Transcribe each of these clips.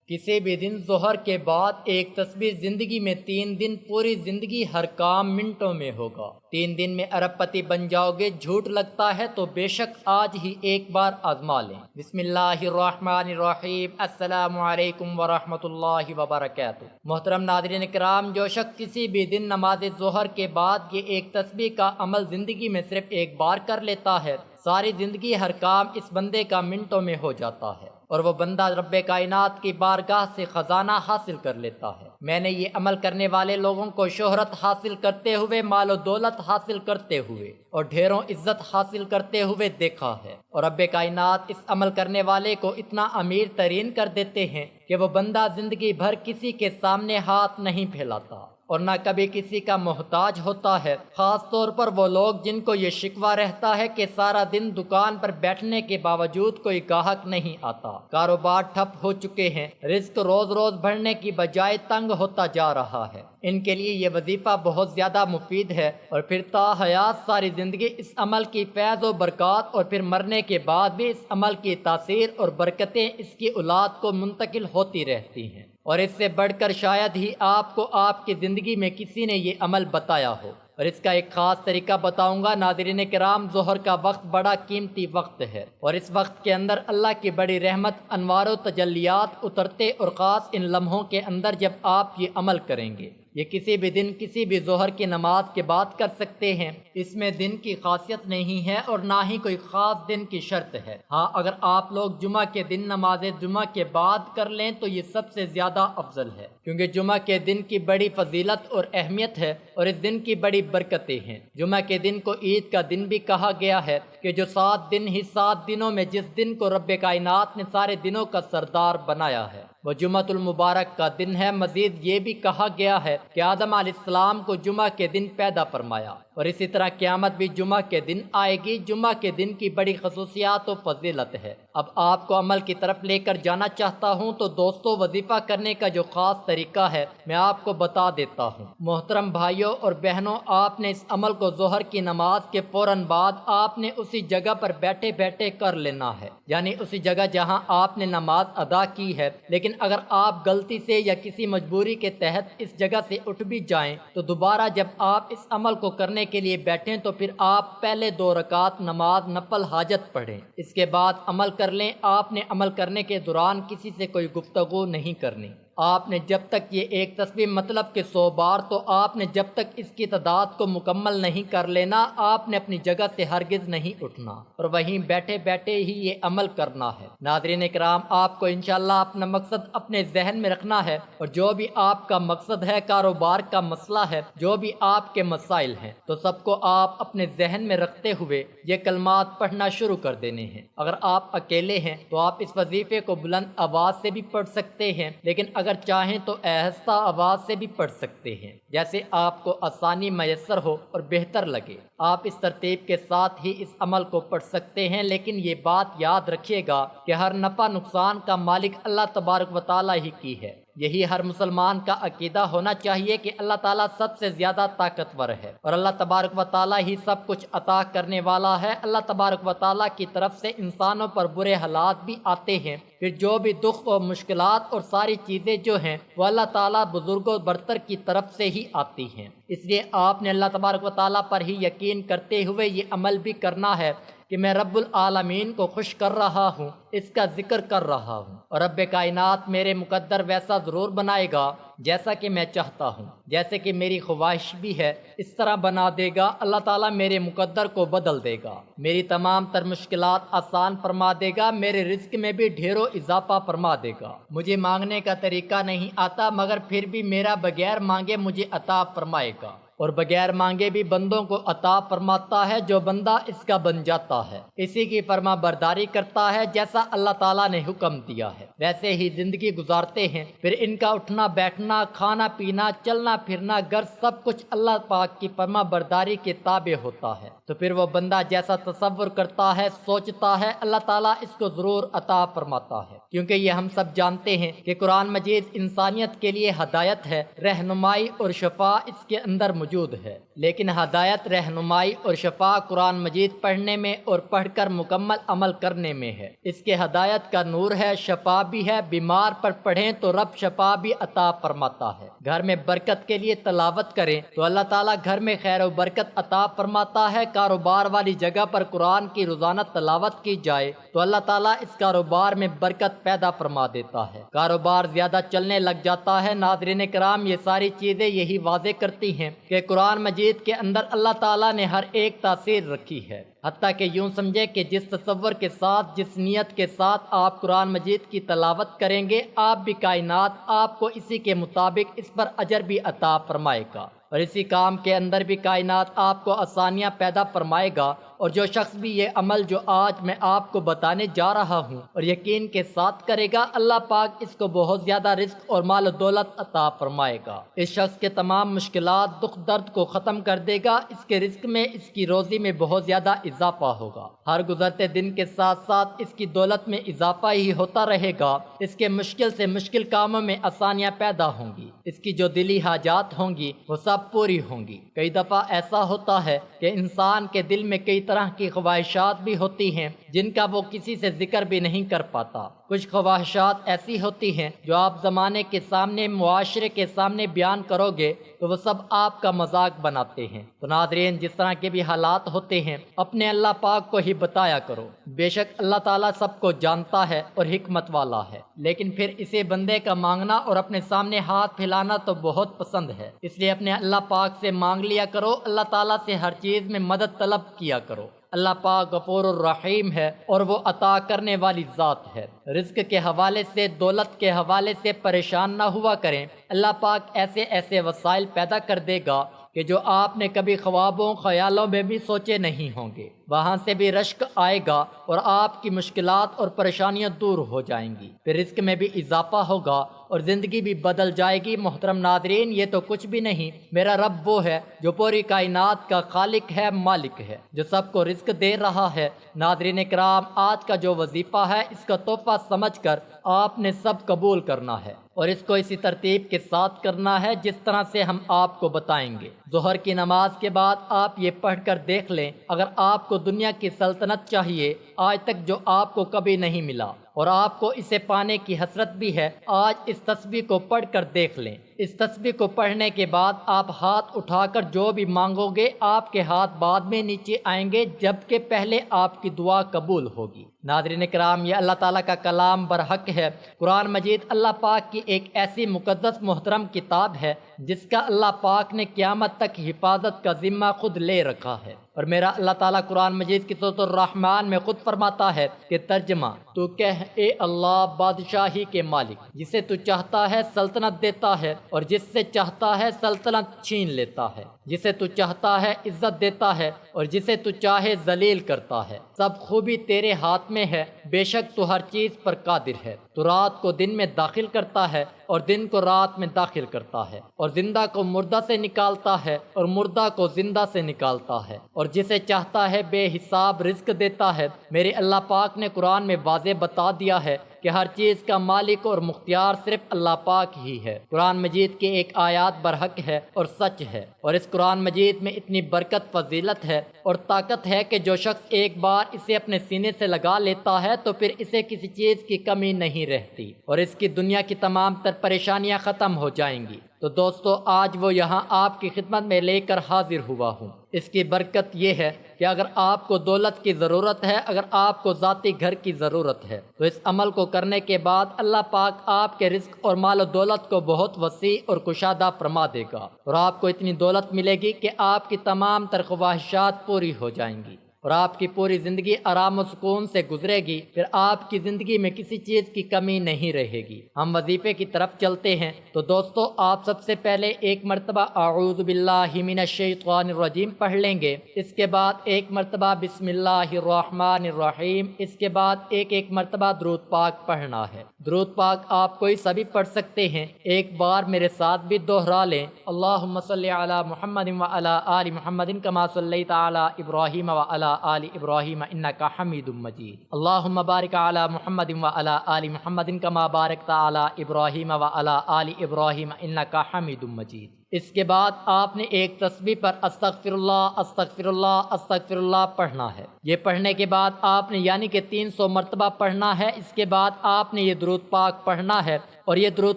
کسی بھی دن ظہر کے بعد ایک تسبیح زندگی میں 3 دن، پوری زندگی ہر کام منٹوں میں ہوگا۔ 3 دن میں ارب پتی بن جاؤ گے۔ جھوٹ لگتا ہے تو بے شک آج ہی ایک بار آزما لیں۔ بسم اللہ الرحمن الرحیم۔ السلام علیکم ورحمۃ اللہ وبرکاتہ۔ محترم ناظرین کرام، جو شخص کسی بھی دن نماز ظہر کے بعد یہ ایک تسبیح کا عمل زندگی میں صرف ایک بار کر لیتا ہے، ساری زندگی ہر کام اس بندے کا منٹوں میں ہو جاتا ہے اور وہ بندہ رب کائنات کی بارگاہ سے خزانہ حاصل کر لیتا ہے۔ میں نے یہ عمل کرنے والے لوگوں کو شہرت حاصل کرتے ہوئے، مال و دولت حاصل کرتے ہوئے اور ڈھیروں عزت حاصل کرتے ہوئے دیکھا ہے، اور رب کائنات اس عمل کرنے والے کو اتنا امیر ترین کر دیتے ہیں کہ وہ بندہ زندگی بھر کسی کے سامنے ہاتھ نہیں پھیلاتا اور نہ کبھی کسی کا محتاج ہوتا ہے۔ خاص طور پر وہ لوگ جن کو یہ شکوہ رہتا ہے کہ سارا دن دکان پر بیٹھنے کے باوجود کوئی گاہک نہیں آتا، کاروبار ٹھپ ہو چکے ہیں، رزق روز روز بڑھنے کی بجائے تنگ ہوتا جا رہا ہے، ان کے لیے یہ وظیفہ بہت زیادہ مفید ہے، اور پھر تا حیات ساری زندگی اس عمل کی فیض و برکات، اور پھر مرنے کے بعد بھی اس عمل کی تاثیر اور برکتیں اس کی اولاد کو منتقل ہوتی رہتی ہیں۔ اور اس سے بڑھ کر شاید ہی آپ کو آپ کی زندگی میں کسی نے یہ عمل بتایا ہو، اور اس کا ایک خاص طریقہ بتاؤں گا۔ ناظرین کرام، ظہر کا وقت بڑا قیمتی وقت ہے، اور اس وقت کے اندر اللہ کی بڑی رحمت، انوار و تجلیات اترتے، اور خاص ان لمحوں کے اندر جب آپ یہ عمل کریں گے، یہ کسی بھی دن کسی بھی ظہر کی نماز کے بعد کر سکتے ہیں۔ اس میں دن کی خاصیت نہیں ہے اور نہ ہی کوئی خاص دن کی شرط ہے۔ ہاں، اگر آپ لوگ جمعہ کے دن نماز جمعہ کے بعد کر لیں تو یہ سب سے زیادہ افضل ہے، کیونکہ جمعہ کے دن کی بڑی فضیلت اور اہمیت ہے، اور اس دن کی بڑی برکتیں ہیں۔ جمعہ کے دن کو عید کا دن بھی کہا گیا ہے کہ جو 7 دن ہی 7 دنوں میں جس دن کو رب کائنات نے سارے دنوں کا سردار بنایا ہے، وہ جمعۃ المبارک کا دن ہے۔ مزید یہ بھی کہا گیا ہے کہ آدم علیہ السلام کو جمعہ کے دن پیدا فرمایا، اور اسی طرح قیامت بھی جمعہ کے دن آئے گی۔ جمعہ کے دن کی بڑی خصوصیات و فضیلت ہے۔ اب آپ کو عمل کی طرف لے کر جانا چاہتا ہوں، تو دوستو، وظیفہ کرنے کا جو خاص طریقہ ہے میں آپ کو بتا دیتا ہوں۔ محترم بھائیوں اور بہنوں، آپ نے اس عمل کو ظہر کی نماز کے فوراً بعد آپ نے اسی جگہ پر بیٹھے بیٹھے کر لینا ہے، یعنی اسی جگہ جہاں آپ نے نماز ادا کی ہے۔ لیکن اگر آپ غلطی سے یا کسی مجبوری کے تحت اس جگہ سے اٹھ بھی جائیں تو دوبارہ جب آپ اس عمل کو کرنے کے لیے بیٹھیں تو پھر آپ پہلے 2 رکعت نماز نفل حاجت پڑھیں، اس کے بعد عمل کر لیں۔ آپ نے عمل کرنے کے دوران کسی سے کوئی گفتگو نہیں کرنی۔ آپ نے جب تک یہ ایک تسبیح مطلب کہ 100 بار، تو آپ نے جب تک اس کی تعداد کو مکمل نہیں کر لینا، آپ نے اپنی جگہ سے ہرگز نہیں اٹھنا اور وہیں بیٹھے بیٹھے ہی یہ عمل کرنا ہے۔ ناظرین کرام، آپ کو انشاءاللہ اپنا مقصد اپنے ذہن میں رکھنا ہے، اور جو بھی آپ کا مقصد ہے، کاروبار کا مسئلہ ہے، جو بھی آپ کے مسائل ہیں، تو سب کو آپ اپنے ذہن میں رکھتے ہوئے یہ کلمات پڑھنا شروع کر دینے ہیں۔ اگر آپ اکیلے ہیں تو آپ اس وظیفے کو بلند آواز سے بھی پڑھ سکتے ہیں، لیکن اگر چاہیں تو آہستہ آواز سے بھی پڑھ سکتے ہیں، جیسے آپ کو آسانی میسر ہو اور بہتر لگے۔ آپ اس ترتیب کے ساتھ ہی اس عمل کو پڑھ سکتے ہیں، لیکن یہ بات یاد رکھیے گا کہ ہر نفع نقصان کا مالک اللہ تبارک و تعالیٰ ہی کی ہے۔ یہی ہر مسلمان کا عقیدہ ہونا چاہیے کہ اللہ تعالیٰ سب سے زیادہ طاقتور ہے، اور اللہ تبارک و تعالیٰ ہی سب کچھ عطا کرنے والا ہے۔ اللہ تبارک و تعالیٰ کی طرف سے انسانوں پر برے حالات بھی آتے ہیں، پھر جو بھی دکھ اور مشکلات اور ساری چیزیں جو ہیں وہ اللہ تعالیٰ بزرگ و برتر کی طرف سے ہی آتی ہیں۔ اس لیے آپ نے اللہ تبارک و تعالیٰ پر ہی یقین کرتے ہوئے یہ عمل بھی کرنا ہے کہ میں رب العالمین کو خوش کر رہا ہوں، اس کا ذکر کر رہا ہوں، اور رب کائنات میرے مقدر ویسا ضرور بنائے گا جیسا کہ میں چاہتا ہوں، جیسے کہ میری خواہش بھی ہے اس طرح بنا دے گا۔ اللہ تعالیٰ میرے مقدر کو بدل دے گا، میری تمام تر مشکلات آسان فرما دے گا، میرے رزق میں بھی ڈھیر و اضافہ فرما دے گا۔ مجھے مانگنے کا طریقہ نہیں آتا، مگر پھر بھی میرا بغیر مانگے مجھے عطا فرمائے گا، اور بغیر مانگے بھی بندوں کو عطا فرماتا ہے، جو بندہ اس کا بن جاتا ہے، اسی کی فرما برداری کرتا ہے جیسا اللہ تعالیٰ نے حکم دیا ہے ویسے ہی زندگی گزارتے ہیں۔ پھر ان کا اٹھنا بیٹھنا، کھانا پینا، چلنا پھرنا، گھر، سب کچھ اللہ پاک کی فرما برداری کے تابع ہوتا ہے، تو پھر وہ بندہ جیسا تصور کرتا ہے، سوچتا ہے، اللہ تعالیٰ اس کو ضرور عطا فرماتا ہے، کیونکہ یہ ہم سب جانتے ہیں کہ قرآن مجید انسانیت کے لیے ہدایت ہے، رہنمائی اور شفا اس کے اندر موجود ہے، لیکن ہدایت، رہنمائی اور شفا قرآن مجید پڑھنے میں اور پڑھ کر مکمل عمل کرنے میں ہے۔ اس کے ہدایت کا نور ہے، شفا بھی ہے، بیمار پر پڑھیں تو رب شفا بھی عطا فرماتا ہے۔ گھر میں برکت کے لیے تلاوت کریں تو اللہ تعالیٰ گھر میں خیر و برکت عطا فرماتا ہے۔ کاروبار والی جگہ پر قرآن کی روزانہ تلاوت کی جائے تو اللہ تعالیٰ اس کاروبار میں برکت پیدا فرما دیتا ہے، کاروبار زیادہ چلنے لگ جاتا ہے۔ ناظرین کرام، یہ ساری چیزیں یہی واضح کرتی ہیں کہ قرآن مجید کے اندر اللہ تعالیٰ نے ہر ایک تاثیر رکھی ہے، حتیٰ کہ یوں سمجھے کہ جس تصور کے ساتھ، جس نیت کے ساتھ آپ قرآن مجید کی تلاوت کریں گے، آپ بھی کائنات آپ کو اسی کے مطابق اس پر اجر بھی عطا فرمائے گا، اور اسی کام کے اندر بھی کائنات آپ کو آسانیاں پیدا فرمائے گا۔ اور جو شخص بھی یہ عمل جو آج میں آپ کو بتانے جا رہا ہوں اور یقین کے ساتھ کرے گا، اللہ پاک اس کو بہت زیادہ رزق اور مال و دولت عطا فرمائے گا۔ اس شخص کے تمام مشکلات، دکھ درد کو ختم کر دے گا، اس کے رزق میں، اس کی روزی میں بہت زیادہ اضافہ ہوگا۔ ہر گزرتے دن کے ساتھ ساتھ اس کی دولت میں اضافہ ہی ہوتا رہے گا، اس کے مشکل سے مشکل کاموں میں آسانیاں پیدا ہوں گی، اس کی جو دلی حاجات ہوں گی وہ سب پوری ہوں گی۔ کئی دفعہ ایسا ہوتا ہے کہ انسان کے دل میں کئی طرح کی خواہشات بھی ہوتی ہیں جن کا وہ کسی سے ذکر بھی نہیں کر پاتا۔ کچھ خواہشات ایسی ہوتی ہیں جو آپ زمانے کے سامنے، معاشرے کے سامنے بیان کرو گے تو وہ سب آپ کا مذاق بناتے ہیں۔ تو ناظرین، جس طرح کے بھی حالات ہوتے ہیں، اپنے اللہ پاک کو ہی بتایا کرو۔ بے شک اللہ تعالیٰ سب کو جانتا ہے اور حکمت والا ہے، لیکن پھر اسے بندے کا مانگنا اور اپنے سامنے ہاتھ پھیلانا تو بہت پسند ہے، اس لیے اپنے اللہ پاک سے مانگ لیا کرو، اللہ تعالیٰ سے ہر چیز میں مدد طلب کیا کرو۔ اللہ پاک غفور الرحیم ہے اور وہ عطا کرنے والی ذات ہے۔ رزق کے حوالے سے، دولت کے حوالے سے پریشان نہ ہوا کریں، اللہ پاک ایسے ایسے وسائل پیدا کر دے گا کہ جو آپ نے کبھی خوابوں، خیالوں میں بھی سوچے نہیں ہوں گے۔ وہاں سے بھی رشک آئے گا اور آپ کی مشکلات اور پریشانیاں دور ہو جائیں گی، پھر رزق میں بھی اضافہ ہوگا اور زندگی بھی بدل جائے گی۔ محترم ناظرین، یہ تو کچھ بھی نہیں، میرا رب وہ ہے جو پوری کائنات کا خالق ہے، مالک ہے، جو سب کو رزق دے رہا ہے۔ ناظرین کرام، آج کا جو وظیفہ ہے، اس کا تحفہ سمجھ کر آپ نے سب قبول کرنا ہے اور اس کو اسی ترتیب کے ساتھ کرنا ہے جس طرح سے ہم آپ کو بتائیں گے۔ ظہر کی نماز کے بعد آپ یہ پڑھ کر دیکھ لیں، اگر آپ کو دنیا کی سلطنت چاہیے آج تک جو آپ کو کبھی نہیں ملا اور آپ کو اسے پانے کی حسرت بھی ہے، آج اس تسبیح کو پڑھ کر دیکھ لیں۔ اس تسبیح کو پڑھنے کے بعد آپ ہاتھ اٹھا کر جو بھی مانگو گے، آپ کے ہاتھ بعد میں نیچے آئیں گے جبکہ پہلے آپ کی دعا قبول ہوگی۔ ناظرین کرام، یہ اللہ تعالیٰ کا کلام برحق ہے۔ قرآن مجید اللہ پاک کی ایک ایسی مقدس محترم کتاب ہے جس کا اللہ پاک نے قیامت تک حفاظت کا ذمہ خود لے رکھا ہے، اور میرا اللہ تعالیٰ قرآن مجید کی سورۃ الرحمن میں خود فرماتا ہے کہ ترجمہ، تو کہہ اے اللہ بادشاہی کے مالک، جسے تو چاہتا ہے سلطنت دیتا ہے اور جس سے چاہتا ہے سلطنت چھین لیتا ہے، جسے تو چاہتا ہے عزت دیتا ہے اور جسے تو چاہے ذلیل کرتا ہے، سب خوبی تیرے ہاتھ میں ہے، بے شک تو ہر چیز پر قادر ہے۔ تو رات کو دن میں داخل کرتا ہے اور دن کو رات میں داخل کرتا ہے، اور زندہ کو مردہ سے نکالتا ہے اور مردہ کو زندہ سے نکالتا ہے، اور جسے چاہتا ہے بے حساب رزق دیتا ہے۔ میرے اللہ پاک نے قرآن میں واضح بتا دیا ہے کہ ہر چیز کا مالک اور مختار صرف اللہ پاک ہی ہے۔ قرآن مجید کی ایک آیات برحق ہے اور سچ ہے، اور اس قرآن مجید میں اتنی برکت، فضیلت ہے اور طاقت ہے کہ جو شخص ایک بار اسے اپنے سینے سے لگا لیتا ہے تو پھر اسے کسی چیز کی کمی نہیں رہتی اور اس کی دنیا کی تمام تر پریشانیاں ختم ہو جائیں گی۔ تو دوستو، آج وہ یہاں آپ کی خدمت میں لے کر حاضر ہوا ہوں۔ اس کی برکت یہ ہے کہ اگر آپ کو دولت کی ضرورت ہے، اگر آپ کو ذاتی گھر کی ضرورت ہے، تو اس عمل کو کرنے کے بعد اللہ پاک آپ کے رزق اور مال و دولت کو بہت وسیع اور کشادہ فرما دے گا، اور آپ کو اتنی دولت ملے گی کہ آپ کی تمام تر خواہشات پوری ہو جائیں گی اور آپ کی پوری زندگی آرام و سکون سے گزرے گی، پھر آپ کی زندگی میں کسی چیز کی کمی نہیں رہے گی۔ ہم وظیفے کی طرف چلتے ہیں۔ تو دوستو، آپ سب سے پہلے ایک مرتبہ اعوذ باللہ من الشیطان الرجیم پڑھ لیں گے، اس کے بعد ایک مرتبہ بسم اللہ الرحمن الرحیم، اس کے بعد ایک مرتبہ درود پاک پڑھنا ہے۔ درود پاک آپ کوئی سبھی پڑھ سکتے ہیں، ایک بار میرے ساتھ بھی دوہرا لیں۔ اللہم صلی علی محمد وعلی آل محمد کما صلیت علی ابراہیم وعلی آل ابراہیم انک حمید مجید۔ اللہم بارک علی محمد وعلی آل محمد کما بارکت علی ابراہیم وعلی آل ابراہیم انک حمید مجید۔ اس کے بعد آپ نے ایک تسبیح پر استغفر اللہ استغفر اللہ استغفر اللہ پڑھنا ہے۔ یہ پڑھنے کے بعد آپ نے یعنی کہ 300 مرتبہ پڑھنا ہے۔ اس کے بعد آپ نے یہ درود پاک پڑھنا ہے، اور یہ درود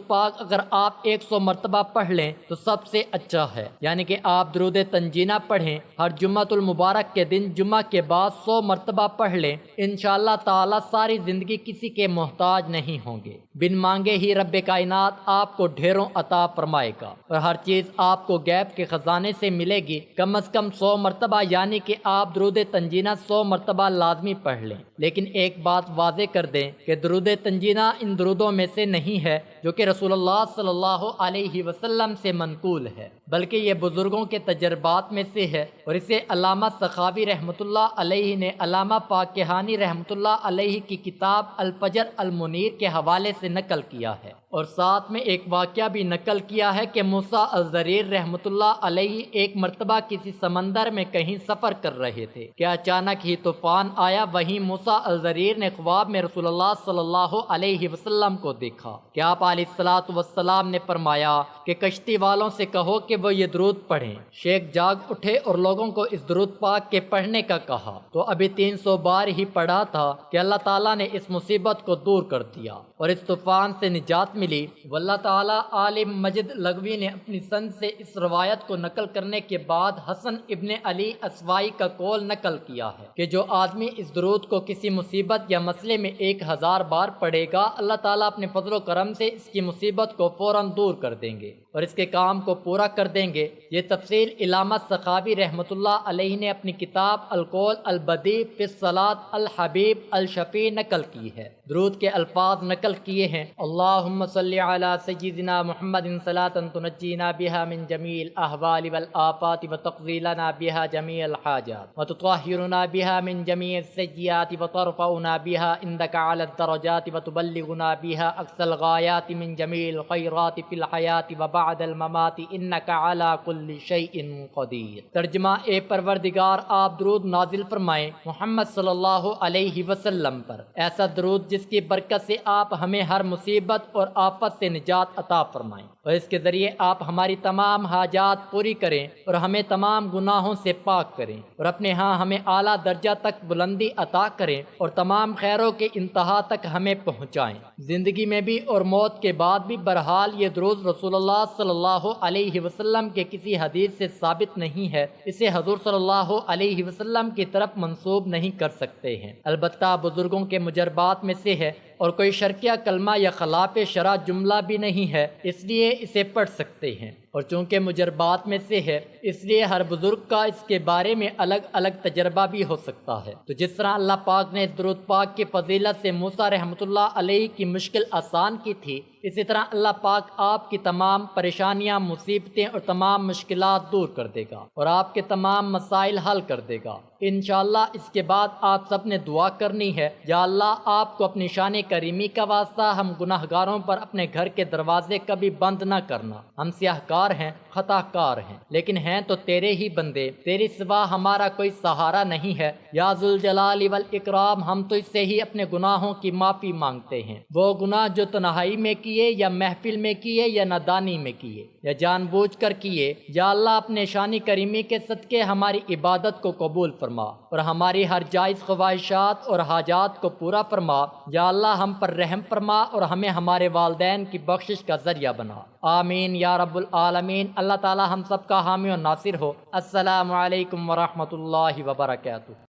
پاک اگر آپ 100 مرتبہ پڑھ لیں تو سب سے اچھا ہے، یعنی کہ آپ درود تنجینہ پڑھیں ہر جمعۃ المبارک کے دن، جمعہ کے بعد 100 مرتبہ پڑھ لیں، انشاءاللہ تعالی ساری زندگی کسی کے محتاج نہیں ہوں گے۔ بن مانگے ہی رب کائنات آپ کو ڈھیروں عطا فرمائے گا، اور ہر چیز آپ کو غیب کے خزانے سے ملے گی۔ کم از کم 100 مرتبہ یعنی کہ آپ درود تنجینہ 100 مرتبہ لازمی پڑھ لیں۔ لیکن ایک بات واضح کر دیں کہ درود تنجینہ ان درودوں میں سے نہیں ہے جو کہ رسول اللہ صلی اللہ علیہ وسلم سے منقول ہے، بلکہ یہ بزرگوں کے تجربات میں سے ہے، اور اسے علامہ سخاوی رحمۃ اللہ علیہ نے علامہ فاقہانی رحمۃ اللہ علیہ کی کتاب الفجر المنیر کے حوالے سے نقل کیا ہے، اور ساتھ میں ایک واقعہ بھی نقل کیا ہے کہ موسیٰ الضریر رحمۃ اللہ علیہ ایک مرتبہ کسی سمندر میں کہیں سفر کر رہے تھے کہ اچانک ہی طوفان آیا۔ وہیں موسیٰ الضریر نے خواب میں رسول اللہ صلی اللہ علیہ وسلم کو دیکھا کہ آپ علیہ الصلوۃ والسلام نے فرمایا کہ کشتی والوں سے کہو کہ وہ یہ درود پڑھیں۔ شیخ جاگ اٹھے اور لوگوں کو اس درود پاک کے پڑھنے کا کہا تو ابھی 300 بار ہی پڑھا تھا کہ اللہ تعالیٰ نے اس مصیبت کو دور کر دیا اور اس طوفان سے نجات ملی۔ واللہ تعالیٰ عالم مجد لغوی نے اپنی سند سے اس روایت کو نقل کرنے کے بعد حسن ابن علی اسوائی کا قول نقل کیا ہے کہ جو آدمی اس درود کو کسی مصیبت یا مسئلے میں 1000 بار پڑھے گا، اللہ تعالیٰ اپنے فضل و کرم سے اس کی مصیبت کو فوراً دور کر دیں گے اور اس کے کام کو پورا کر دیں گے۔ یہ تفصیل علامہ سخاوی رحمۃ اللہ علیہ نے اپنی کتاب القول البدیع فی الصلاۃ الحبیب الشفیع نقل کی ہے۔ درود کے الفاظ نقل کیے ہیں: اللہم صلی علی سیدنا محمد صلاۃ تنجینا بہا من جمیع الاحوال والآفات وتقضی لنا بہا جمیع الحاجات وتطہرنا بہا من جمیع السیئات وترفعنا بہا عندک علی الدرجات وتبلغنا بہا اقصى الغایات من جمیع الخیرات فی الحیات وبعد الممات انک علی کل شیء قدیر۔ ترجمہ: اے پروردگار، آپ درود نازل فرمائیں محمد صلی اللہ علیہ وسلم پر، ایسا درود جس کی برکت سے آپ ہمیں ہر مصیبت اور آفت سے نجات عطا فرمائیں، اور اس کے ذریعے آپ ہماری تمام حاجات پوری کریں اور ہمیں تمام گناہوں سے پاک کریں، اور اپنے ہاں ہمیں اعلیٰ درجہ تک بلندی عطا کریں اور تمام خیروں کے انتہا تک ہمیں پہنچائیں۔ زندگی میں بھی اور موت کے بعد بھی بہرحال یہ درود رسول اللہ صلی اللہ علیہ وسلم کے کسی حدیث سے ثابت نہیں ہے، اسے حضور صلی اللہ علیہ وسلم کی طرف منسوب نہیں کر سکتے ہیں، البتہ بزرگوں کے مجربات میں سے ہے، اور کوئی شرکیہ کلمہ یا خلاف شرع جملہ بھی نہیں ہے، اس لیے اسے پڑھ سکتے ہیں، اور چونکہ مجربات میں سے ہے اس لیے ہر بزرگ کا اس کے بارے میں الگ الگ تجربہ بھی ہو سکتا ہے۔ تو جس طرح اللہ پاک نے اس درود پاک کی فضیلت سے موسیٰ رحمۃ اللہ علیہ کی مشکل آسان کی تھی، اسی طرح اللہ پاک آپ کی تمام پریشانیاں، مصیبتیں اور تمام مشکلات دور کر دے گا اور آپ کے تمام مسائل حل کر دے گا انشاءاللہ۔ اس کے بعد آپ سب نے دعا کرنی ہے: یا اللہ، آپ کو اپنی شان کریمی کا واسطہ ہم گناہ گاروں پر اپنے گھر کے دروازے کبھی بند نہ کرنا۔ ہم سیاہ کار ہیں، خطا کار ہیں، لیکن ہیں تو تیرے ہی بندے، تیری سوا ہمارا کوئی سہارا نہیں ہے۔ یا ذوالجلال والاکرام، ہم تو اس سے ہی اپنے گناہوں کی معافی مانگتے ہیں، وہ گناہ جو تنہائی میں کیے یا محفل میں کیے یا نادانی میں کیے یا جان بوجھ کر کیے۔ یا اللہ، اپنے شان کریمی کے صدقے ہماری عبادت کو قبول فرما اور ہماری ہر جائز خواہشات اور حاجات کو پورا فرما۔ یا اللہ، ہم پر رحم فرما اور ہمیں ہمارے والدین کی بخشش کا ذریعہ بنا، آمین یا رب العالمین۔ اللہ تعالی ہم سب کا حامی و ناصر ہو۔ السلام علیکم ورحمۃ اللہ وبرکاتہ۔